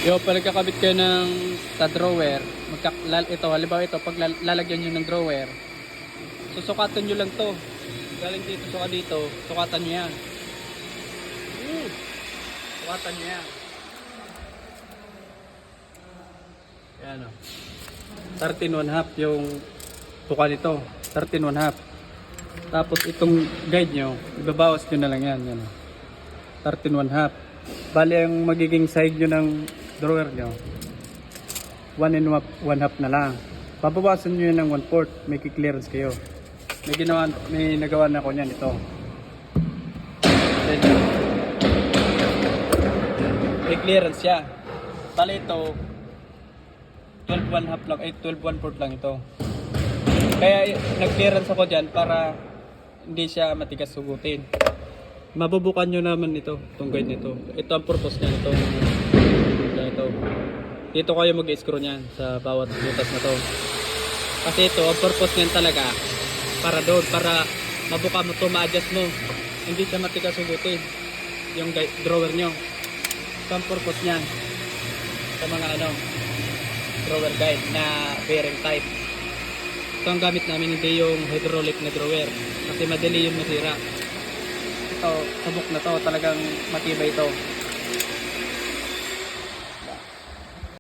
Yo, pag nagkakabit kayo ng sa drawer, ito, halimbawa ito, pag lalagyan nyo ng drawer, susukatan nyo lang to. Galing dito, suka dito, sukatan nyo yan. Sukatan nyo yan. Yan o. 13 1/2 yung tuka nito. 13 1/2. Tapos itong guide nyo, ibabawas nyo na lang yan. Yan o. 13 1/2. Bali ang magiging side nyo ng drawer nyo 1 1/2 na lang. Pabawasan nyo yun ng 1/4. May clearance kayo. May nagawa na ako niyan ito. Then, may clearance siya. Bali ito 12 1/2 lang, 12 1/4 lang ito. Kaya nag-clearance ako dyan para hindi siya matigas sugutin. Mabubukan nyo naman ito, itong guide nito. Ito ang purpose niya, ito. Dito kayo mag-screw niyan sa bawat butas na to. Kasi ito, ang purpose niyan talaga para doon, para mabuka mo to, ma-adjust mo. Hindi siya matigas sugutin yung drawer nyo. Ito ang purpose niyan sa mga drawer guide na bearing type. Ito ang gamit namin, hindi yung hydraulic na drawer kasi madali yung masira. Ito, sabok na to, talagang matibay ito.